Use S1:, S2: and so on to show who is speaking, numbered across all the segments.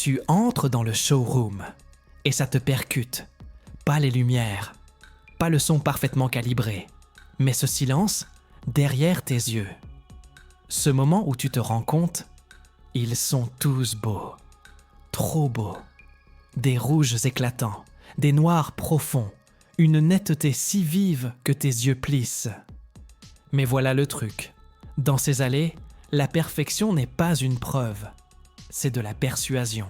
S1: Tu entres dans le showroom et ça te percute. Pas les lumières, pas le son parfaitement calibré, mais ce silence derrière tes yeux. Ce moment où tu te rends compte, ils sont tous beaux, trop beaux. Des rouges éclatants, des noirs profonds, une netteté si vive que tes yeux plissent. Mais voilà le truc. Dans ces allées, la perfection n'est pas une preuve, c'est de la persuasion.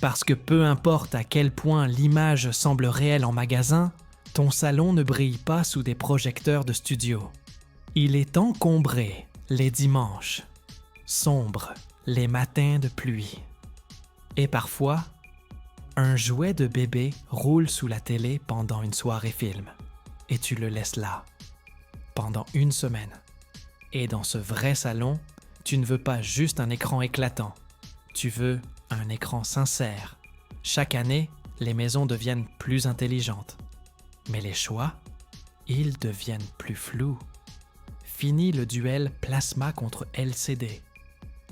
S1: Parce que peu importe à quel point l'image semble réelle en magasin, ton salon ne brille pas sous des projecteurs de studio. Il est encombré les dimanches, sombre les matins de pluie. Et parfois, un jouet de bébé roule sous la télé pendant une soirée film. Et tu le laisses là, pendant une semaine. Et dans ce vrai salon, tu ne veux pas juste un écran éclatant. Tu veux un écran sincère. Chaque année, les maisons deviennent plus intelligentes. Mais les choix, ils deviennent plus flous. Fini le duel plasma contre LCD.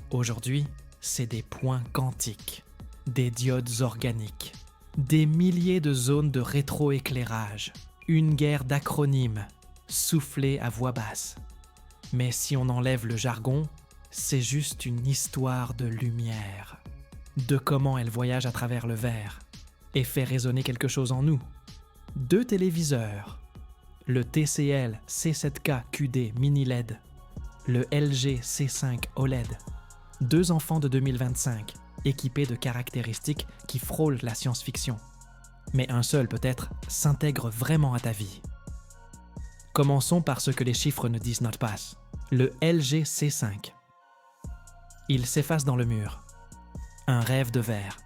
S1: Aujourd'hui, c'est des points quantiques, des diodes organiques, des milliers de zones de rétroéclairage, une guerre d'acronymes, soufflée à voix basse. Mais si on enlève le jargon, c'est juste une histoire de lumière, de comment elle voyage à travers le verre et fait résonner quelque chose en nous. 2 téléviseurs, le TCL C7K QD Mini LED, le LG C5 OLED, 2 enfants de 2025 équipés de caractéristiques qui frôlent la science-fiction. Mais un seul peut-être s'intègre vraiment à ta vie. Commençons par ce que les chiffres ne disent not pas. Le LG C5. Il s'efface dans le mur. Un rêve de verre.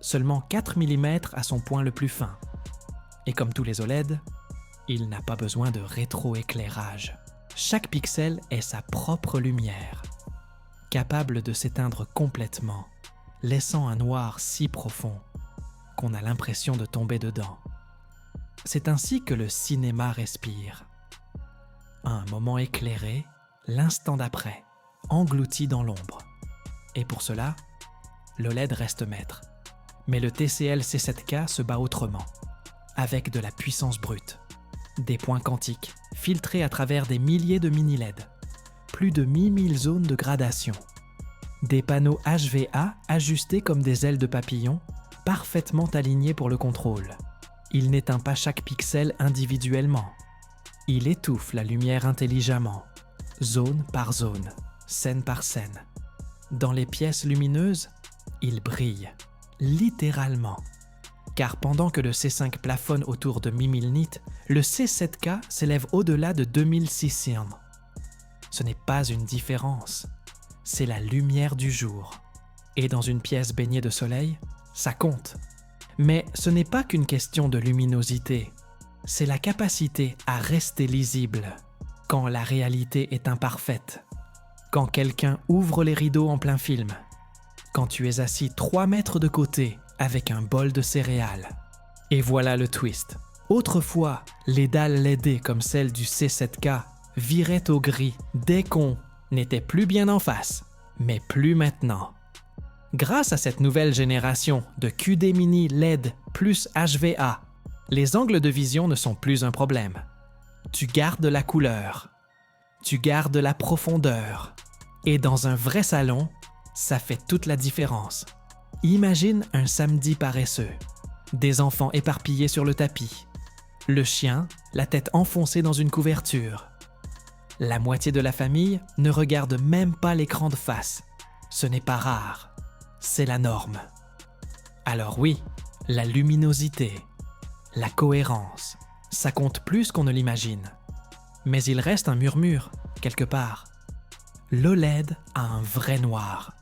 S1: Seulement 4 mm à son point le plus fin. Et comme tous les OLED, il n'a pas besoin de rétroéclairage. Chaque pixel est sa propre lumière, capable de s'éteindre complètement, laissant un noir si profond qu'on a l'impression de tomber dedans. C'est ainsi que le cinéma respire. Un moment éclairé, l'instant d'après, englouti dans l'ombre. Et pour cela, l'OLED reste maître. Mais le TCL C7K se bat autrement, avec de la puissance brute, des points quantiques filtrés à travers des milliers de mini-LED, plus de 1000 zones de gradation, des panneaux HVA ajustés comme des ailes de papillon, parfaitement alignés pour le contrôle. Il n'éteint pas chaque pixel individuellement. Il étouffe la lumière intelligemment, zone par zone, scène par scène. Dans les pièces lumineuses, il brille, littéralement. Car pendant que le C5 plafonne autour de 1000 nits, le C7K s'élève au-delà de 2600. Ce n'est pas une différence, c'est la lumière du jour. Et dans une pièce baignée de soleil, ça compte. Mais ce n'est pas qu'une question de luminosité, c'est la capacité à rester lisible quand la réalité est imparfaite, quand quelqu'un ouvre les rideaux en plein film, quand tu es assis 3 mètres de côté avec un bol de céréales. Et voilà le twist. Autrefois, les dalles LED comme celle du C7K viraient au gris dès qu'on n'était plus bien en face, mais plus maintenant. Grâce à cette nouvelle génération de QD Mini LED plus HVA, les angles de vision ne sont plus un problème. Tu gardes la couleur, tu gardes la profondeur. Et dans un vrai salon, ça fait toute la différence. Imagine un samedi paresseux, des enfants éparpillés sur le tapis, le chien, la tête enfoncée dans une couverture. La moitié de la famille ne regarde même pas l'écran de face. Ce n'est pas rare, c'est la norme. Alors oui, la luminosité, la cohérence, ça compte plus qu'on ne l'imagine. Mais il reste un murmure, quelque part. L'OLED a un vrai noir.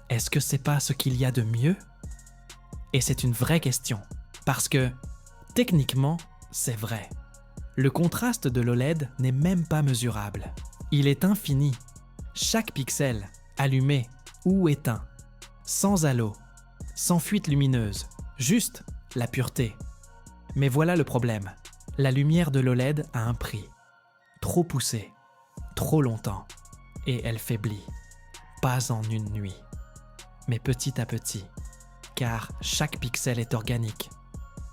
S1: Est-ce que c'est pas ce qu'il y a de mieux? Et c'est une vraie question, parce que, techniquement, c'est vrai. Le contraste de l'OLED n'est même pas mesurable. Il est infini. Chaque pixel, allumé ou éteint, sans halo, sans fuite lumineuse, juste la pureté. Mais voilà le problème. La lumière de l'OLED a un prix. Trop poussé, trop longtemps, et elle faiblit. Pas en une nuit. mais petit à petit, car chaque pixel est organique.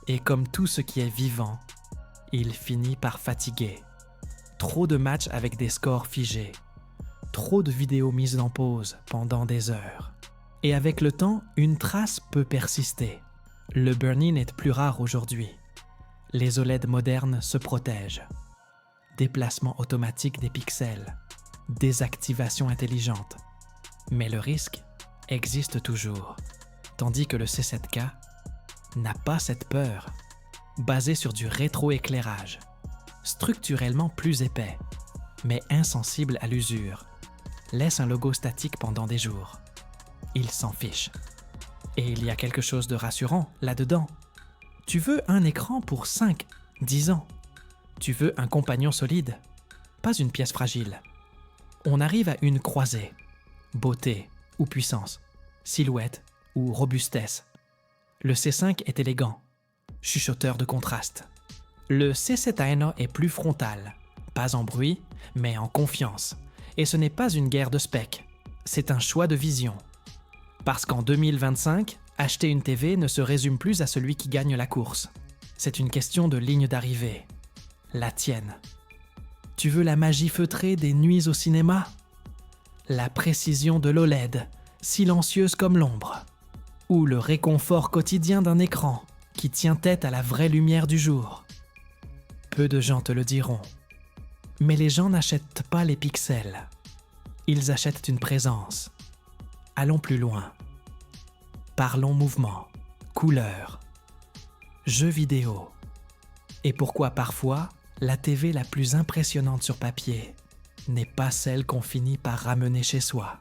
S1: Et comme tout ce qui est vivant, il finit par fatiguer. Trop de matchs avec des scores figés. Trop de vidéos mises en pause pendant des heures. Et avec le temps, une trace peut persister. Le burn-in est plus rare aujourd'hui. Les OLED modernes se protègent. Déplacement automatique des pixels. Désactivation intelligente. Mais le risque existe toujours. Tandis que le C7K n'a pas cette peur. Basé sur du rétroéclairage. Structurellement plus épais, mais insensible à l'usure. Laisse un logo statique pendant des jours. Il s'en fiche. Et il y a quelque chose de rassurant là-dedans. Tu veux un écran pour 5, 10 ans. Tu veux un compagnon solide, pas une pièce fragile. On arrive à une croisée. Beauté ou puissance, silhouette ou robustesse. Le C5 est élégant, chuchoteur de contraste. Le C7 est plus frontal, pas en bruit, mais en confiance. Et ce n'est pas une guerre de specs, c'est un choix de vision. Parce qu'en 2025, acheter une TV ne se résume plus à celui qui gagne la course. C'est une question de ligne d'arrivée. La tienne. Tu veux la magie feutrée des nuits au cinéma? La précision de l'OLED, silencieuse comme l'ombre? Ou le réconfort quotidien d'un écran qui tient tête à la vraie lumière du jour? Peu de gens te le diront. Mais les gens n'achètent pas les pixels. Ils achètent une présence. Allons plus loin. Parlons mouvement, couleur, jeux vidéo. Et pourquoi parfois, la TV la plus impressionnante sur papier n'est pas celle qu'on finit par ramener chez soi.